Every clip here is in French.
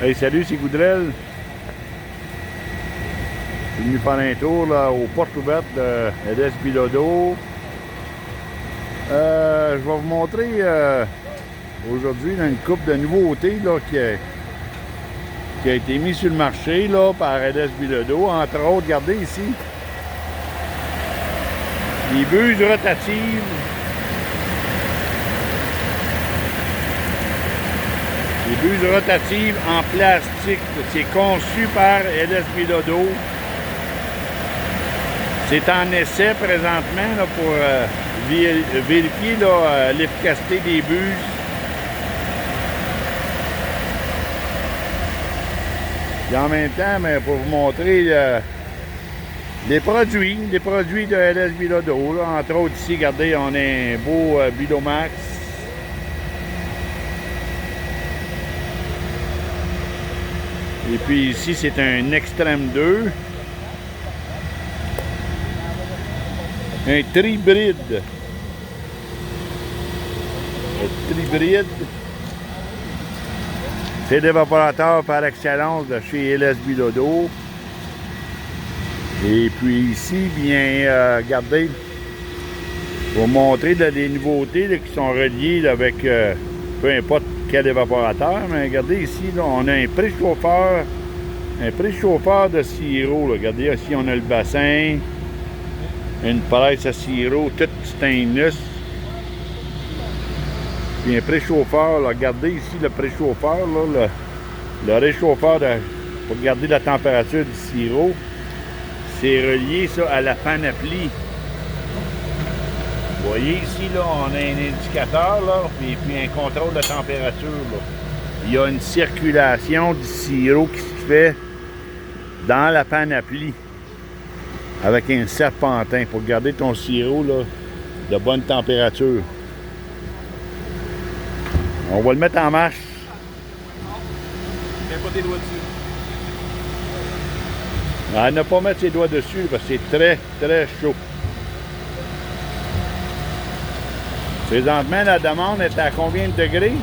Hey, salut, c'est Goudrel. Je suis venu faire un tour là, aux portes ouvertes de LS Bilodeau. Je vais vous montrer aujourd'hui une couple de nouveautés là, qui a été mise sur le marché là, par LS Bilodeau. Entre autres, regardez ici, les buses rotatives. Les buses rotatives en plastique. C'est conçu par LS Bilodeau. C'est en essai présentement là, pour vérifier l'efficacité des buses. Et en même temps, pour vous montrer les produits de LS Bilodeau. Là. Entre autres ici, regardez, on a un beau Bilomax. Et puis ici, c'est un Extreme 2. Un Tribride. Le Tribride. C'est l'évaporateur par excellence de chez LS Bilodeau. Et puis ici, bien, regardez, je vais vous montrer là, des nouveautés là, qui sont reliées là, avec peu importe quel évaporateur. Mais regardez ici, là, on a un préchauffeur de sirop. Là. Regardez, ici, on a le bassin. Une presse à sirop, toute stainless. Puis un préchauffeur, là, regardez ici le préchauffeur, là, le réchauffeur pour garder la température du sirop. C'est relié ça à la panoplie. Vous voyez ici, là, on a un indicateur, là, puis un contrôle de température. Là. Il y a une circulation du sirop qui se fait dans la panoplie. Avec un serpentin pour garder ton sirop là, de bonne température. On va le mettre en marche. Mets pas tes doigts dessus. À ne pas mettre ses doigts dessus parce que c'est très, très chaud. Présentement, la demande est à combien de degrés?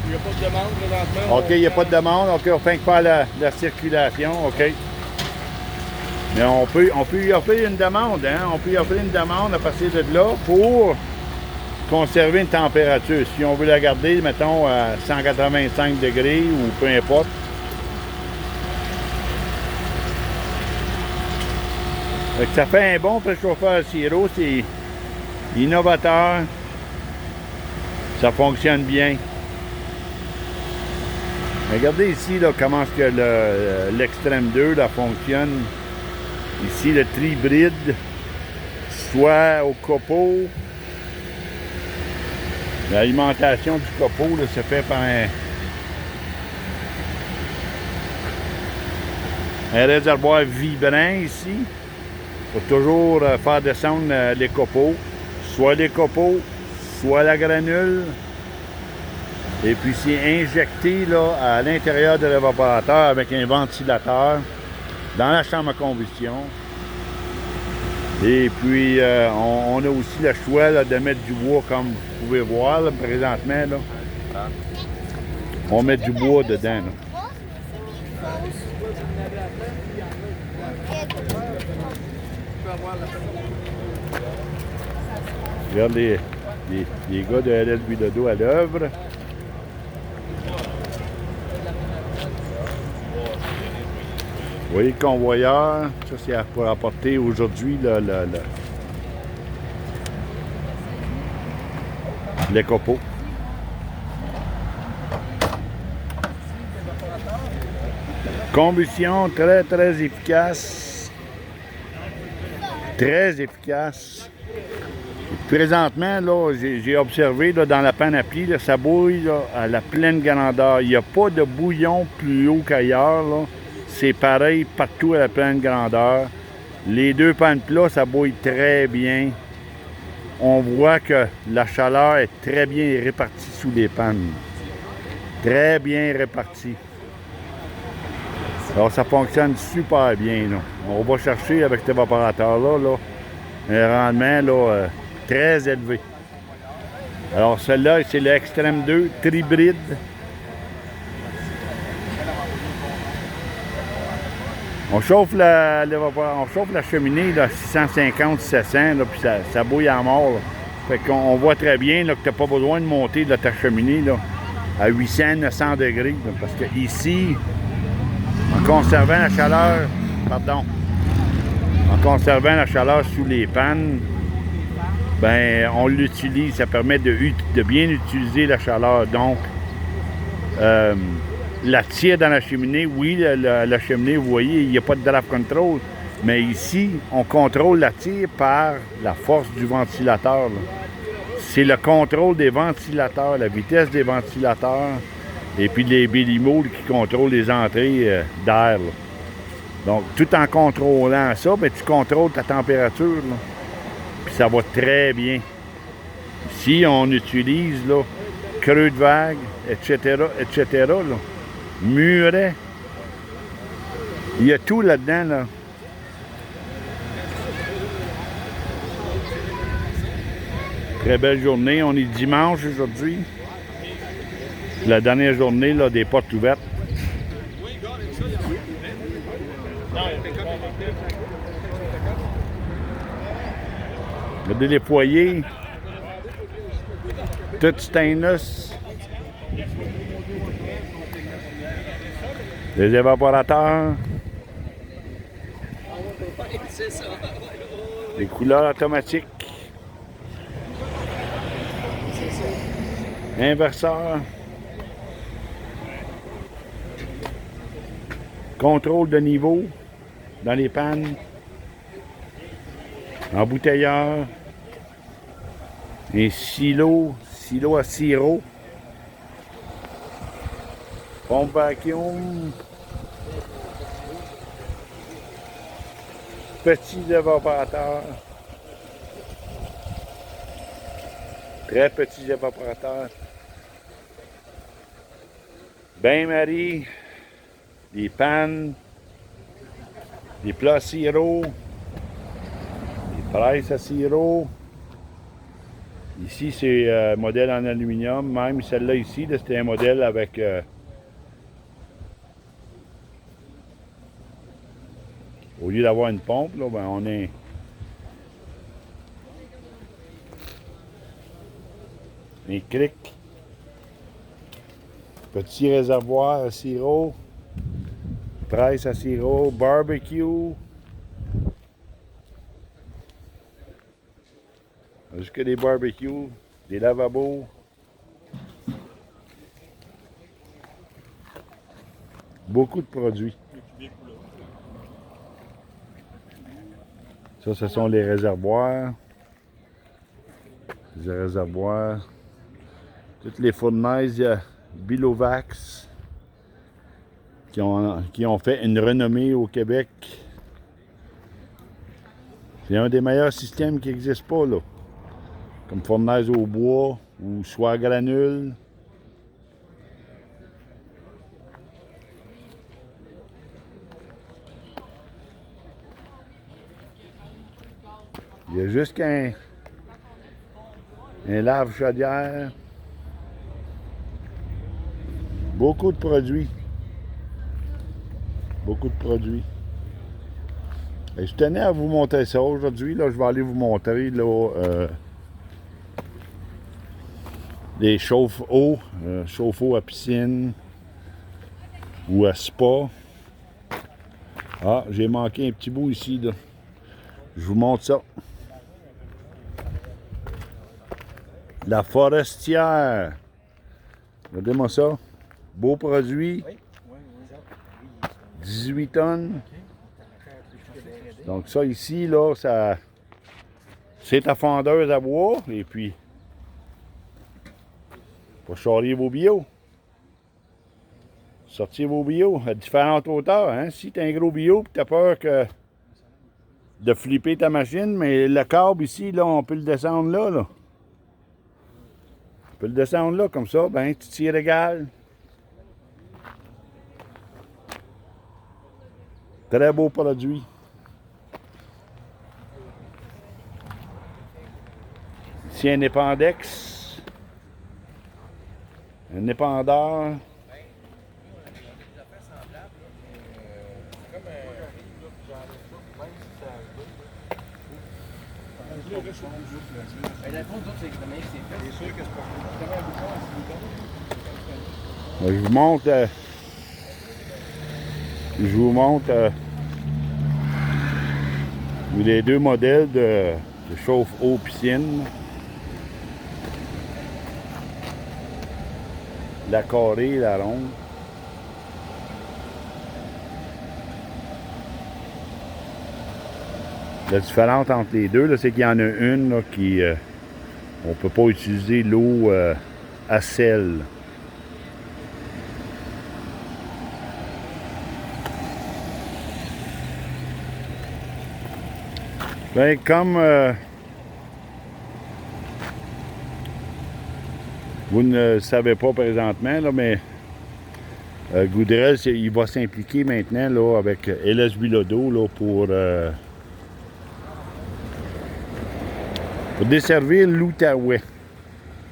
Il n'y a pas de demande présentement. OK, il n'y a pas de demande. OK, on fait que faire la circulation. OK. Mais on peut y offrir une demande, hein? On peut y offrir une demande à partir de là pour conserver une température. Si on veut la garder, mettons, à 185 degrés ou peu importe. Ça fait un bon préchauffeur à sirop, c'est innovateur. Ça fonctionne bien. Regardez ici là, comment est-ce que l'Extreme 2 là, fonctionne. Ici, le Tribride, soit au copeau. L'alimentation du copeau là, se fait par un réservoir vibrant ici. Il faut toujours faire descendre les copeaux. Soit les copeaux, soit la granule. Et puis c'est injecté là, à l'intérieur de l'évaporateur avec un ventilateur. Dans la chambre à combustion. Et puis, on a aussi le choix là, de mettre du bois, comme vous pouvez voir là, présentement. Là. On met du bois dedans. Là. Regarde les gars de LS Bilodeau à l'œuvre. Vous voyez le convoyeur, ça c'est pour apporter aujourd'hui les copeaux. Combustion très très efficace. Très efficace. Présentement, là, j'ai observé là, dans la panoplie, là, ça bouille là, à la pleine grandeur. Il n'y a pas de bouillon plus haut qu'ailleurs. C'est pareil partout à la pleine grandeur. Les deux pannes plats, ça bouille très bien. On voit que la chaleur est très bien répartie sous les pannes. Très bien répartie. Alors ça fonctionne super bien. Là. On va chercher avec cet évaporateur-là là, un rendement là, très élevé. Alors celle-là, c'est l'Extreme 2 Tribride. On chauffe on chauffe la cheminée là, à 650-700, là, puis ça bouille à mort. Là. Fait qu'on voit très bien là, que tu n'as pas besoin de monter là, ta cheminée là, à 800-900 degrés. Là, parce que ici, en conservant la chaleur, en conservant la chaleur sous les pannes, ben on l'utilise. Ça permet de bien utiliser la chaleur. Donc, la tire dans la cheminée, oui, la cheminée, vous voyez, il n'y a pas de draft control, mais ici, on contrôle la tire par la force du ventilateur. C'est le contrôle des ventilateurs, la vitesse des ventilateurs, et puis les bélimaux qui contrôlent les entrées d'air. Donc, tout en contrôlant ça, ben, tu contrôles ta température, là. Puis ça va très bien. Ici, on utilise là, creux de vague, etc., là. Muret. Il y a tout là-dedans, là. Très belle journée. On est dimanche aujourd'hui. La dernière journée là, des portes ouvertes. Regardez les foyers. Tout stainless. Les évaporateurs. Les couleurs automatiques. Inverseur. Contrôle de niveau dans les pannes. Embouteilleur. Un silo à sirop. Pompe vacuum. Petit évaporateur. Très petit évaporateur. Bain-marie. Des pannes. Des plats à sirop. Des presses à sirop. Ici, c'est modèle en aluminium. Même celle-là ici, c'était un modèle avec au lieu d'avoir une pompe, là, ben, on est un cric. Petit réservoir à sirop. Presse à sirop. Barbecue. Jusque des barbecues. Des lavabos. Beaucoup de produits. Ça, ce sont les réservoirs. Les réservoirs. Toutes les fournaises Bilovax qui ont fait une renommée au Québec. C'est un des meilleurs systèmes qui n'existe pas, là. Comme fournaise au bois ou soit à granules. Il y a juste un lave-chaudière. Beaucoup de produits. Beaucoup de produits. Et je tenais à vous montrer ça aujourd'hui. Là, je vais aller vous montrer là, des chauffe-eau. Chauffe-eau à piscine ou à spa. Ah, j'ai manqué un petit bout ici. Là. Je vous montre ça. La Forestière. Regardez-moi ça. Beau produit. 18 tonnes. Donc ça ici, là, ça, c'est ta fendeuse à bois. Et puis, pour charrier vos bio. Sortir vos bio à différentes hauteurs. Hein? Si tu as un gros bio et tu as peur de flipper ta machine, mais le câble ici, là, on peut le descendre là. On peut le descendre là, comme ça, ben, tu tires égal. Très beau produit. Ici, un épandex. Un épandeur. Je vous montre. Les deux modèles de chauffe-eau piscine. La carrée et la ronde. La différence entre les deux, c'est qu'il y en a une là, qui... on ne peut pas utiliser l'eau à sel. Bien, comme vous ne le savez pas présentement, là, mais Goodrel, il va s'impliquer maintenant là, avec LS Bilodeau là, pour desservir l'Outaouais.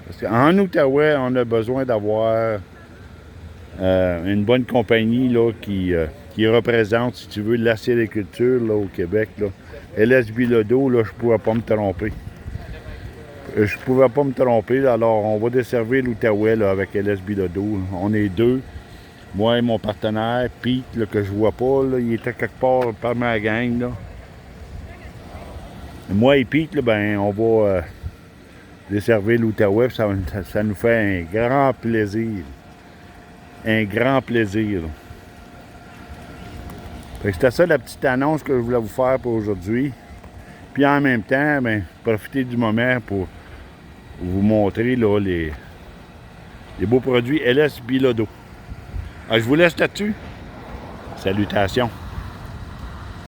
Parce qu'en Outaouais, on a besoin d'avoir une bonne compagnie là, qui représente, si tu veux, la sériculture là, au Québec. Là. LS Bilodeau, là, je ne pouvais pas me tromper. Je pouvais pas me tromper, alors on va desservir l'Outaouais là, avec LS Bilodeau. On est deux. Moi et mon partenaire, Pete, là, que je vois pas, là, il était quelque part par ma gang. Là. Moi et Pete, là, ben, on va desservir l'Outaouais, ça nous fait un grand plaisir. Un grand plaisir. C'était ça la petite annonce que je voulais vous faire pour aujourd'hui. Puis en même temps, ben, profitez du moment pour vous montrer là, les beaux produits LS Bilodeau. Alors, je vous laisse là-dessus. Salutations.